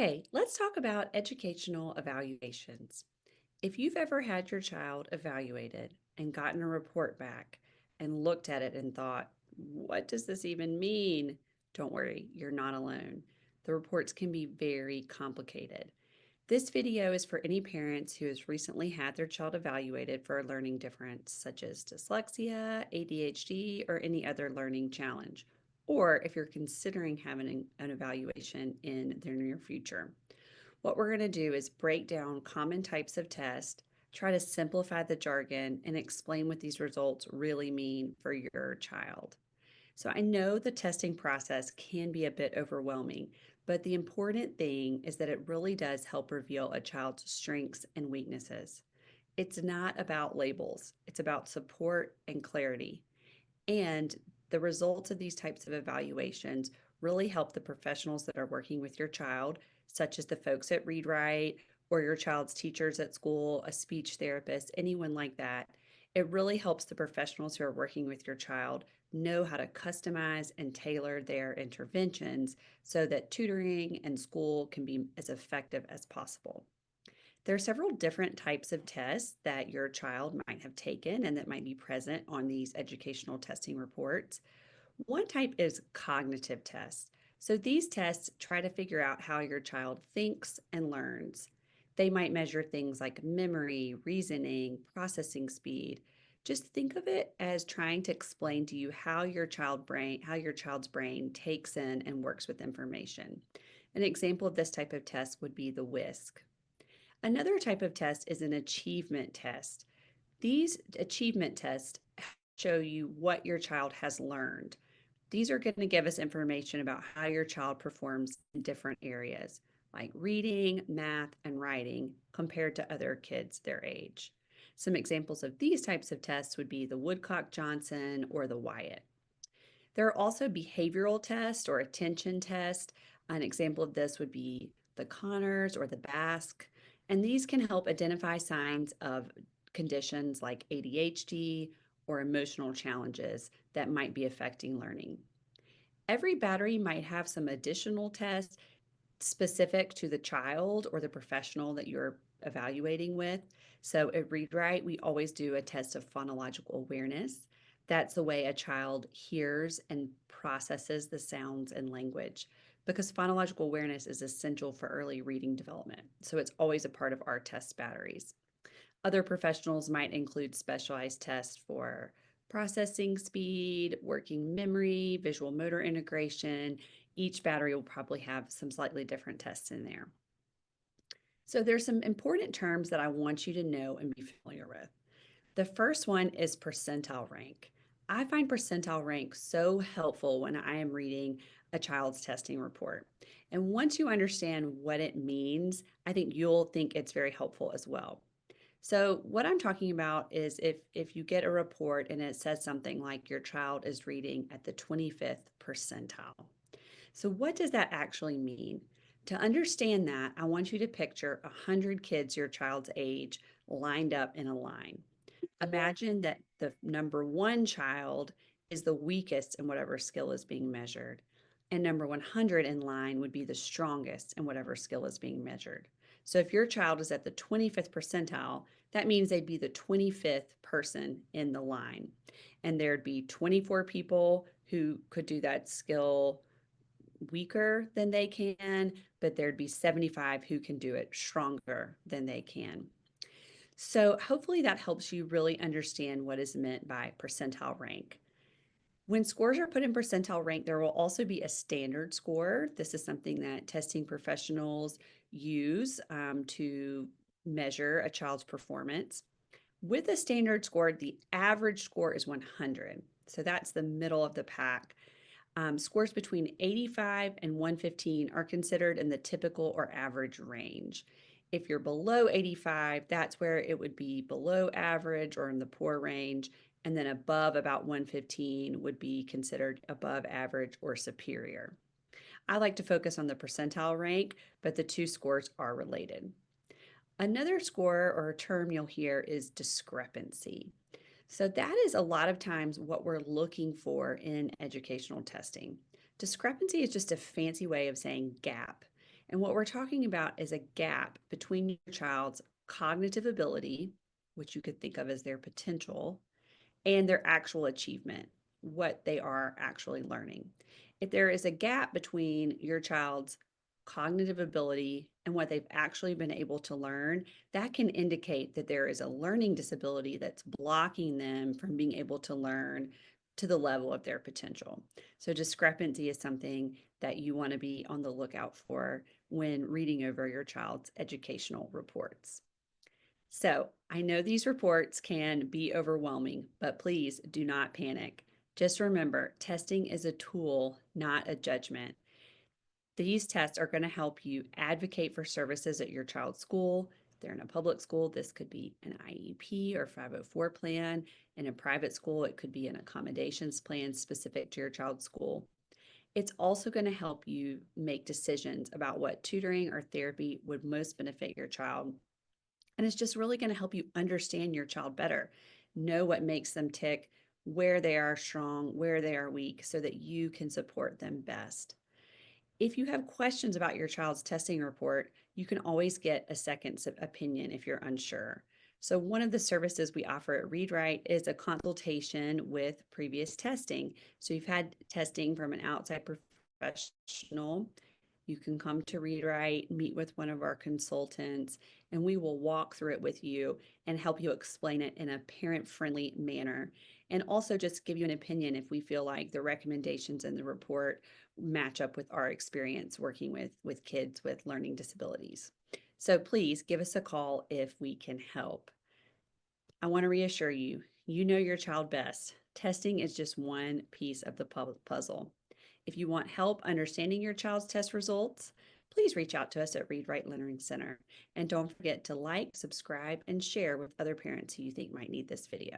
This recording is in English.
Okay, let's talk about educational evaluations. If you've ever had your child evaluated and gotten a report back and looked at it and thought, what does this even mean? Don't worry, you're not alone. The reports can be very complicated. This video is for any parents who has recently had their child evaluated for a learning difference, such as dyslexia, ADHD, or any other learning challenge, or if you're considering having an evaluation in the near future. What we're going to do is break down common types of tests, try to simplify the jargon, and explain what these results really mean for your child. So I know the testing process can be a bit overwhelming, but the important thing is that it really does help reveal a child's strengths and weaknesses. It's not about labels, it's about support and clarity. And the results of these types of evaluations really help the professionals that are working with your child, such as the folks at Read Write or your child's teachers at school, a speech therapist, anyone like that. It really helps the professionals who are working with your child know how to customize and tailor their interventions so that tutoring and school can be as effective as possible. There are several different types of tests that your child might have taken and that might be present on these educational testing reports. One type is cognitive tests. So these tests try to figure out how your child thinks and learns. They might measure things like memory, reasoning, processing speed. Just think of it as trying to explain to you how your child's brain takes in and works with information. An example of this type of test would be the WISC. Another type of test is an achievement test. These achievement tests show you what your child has learned. These are going to give us information about how your child performs in different areas, like reading, math, and writing, compared to other kids their age. Some examples of these types of tests would be the Woodcock Johnson or the Wyatt. There are also behavioral tests or attention tests. An example of this would be the Connors or the Basque, and these can help identify signs of conditions like ADHD or emotional challenges that might be affecting learning. Every battery might have some additional tests specific to the child or the professional that you're evaluating with. So at Read Write, we always do a test of phonological awareness. That's the way a child hears and processes the sounds and language, because phonological awareness is essential for early reading development. So it's always a part of our test batteries. Other professionals might include specialized tests for processing speed, working memory, visual motor integration. Each battery will probably have some slightly different tests in there. So there's some important terms that I want you to know and be familiar with. The first one is percentile rank. I find percentile rank so helpful when I am reading a child's testing report. And once you understand what it means, I think you'll think it's very helpful as well. So what I'm talking about is if you get a report and it says something like your child is reading at the 25th percentile. So what does that actually mean? To understand that, I want you to picture 100 kids your child's age lined up in a line. Imagine that the number one child is the weakest in whatever skill is being measured, and number 100 in line would be the strongest in whatever skill is being measured. So if your child is at the 25th percentile, that means they'd be the 25th person in the line. And there'd be 24 people who could do that skill weaker than they can, but there'd be 75 who can do it stronger than they can. So hopefully that helps you really understand what is meant by percentile rank. When scores are put in percentile rank, there will also be a standard score. This is something that testing professionals use to measure a child's performance. With a standard score, the average score is 100. So that's the middle of the pack. Scores between 85 and 115 are considered in the typical or average range. If you're below 85, that's where it would be below average or in the poor range. And then above about 115 would be considered above average or superior. I like to focus on the percentile rank, but the two scores are related. Another score or term you'll hear is discrepancy. So that is a lot of times what we're looking for in educational testing. Discrepancy is just a fancy way of saying gap. And what we're talking about is a gap between your child's cognitive ability, which you could think of as their potential, and their actual achievement, what they are actually learning. If there is a gap between your child's cognitive ability and what they've actually been able to learn, that can indicate that there is a learning disability that's blocking them from being able to learn to the level of their potential. So, discrepancy is something that you want to be on the lookout for when reading over your child's educational reports. So, I know these reports can be overwhelming, but please do not panic. Just remember, testing is a tool, not a judgment. These tests are going to help you advocate for services at your child's school. If they're in a public school, this could be an IEP or 504 plan. In a private school, it could be an accommodations plan specific to your child's school. It's also going to help you make decisions about what tutoring or therapy would most benefit your child. And it's just really going to help you understand your child better, know what makes them tick, where they are strong, where they are weak, so that you can support them best. If you have questions about your child's testing report, you can always get a second opinion if you're unsure. So, one of the services we offer at ReadWrite is a consultation with previous testing. So, you've had testing from an outside professional. You can come to ReadWrite, meet with one of our consultants, and we will walk through it with you and help you explain it in a parent friendly manner. And also just give you an opinion if we feel like the recommendations in the report match up with our experience working with kids with learning disabilities. So please give us a call if we can help. I want to reassure you, you know your child best. Testing is just one piece of the puzzle. If you want help understanding your child's test results, please reach out to us at ReadWrite Learning Center. And don't forget to like, subscribe, and share with other parents who you think might need this video.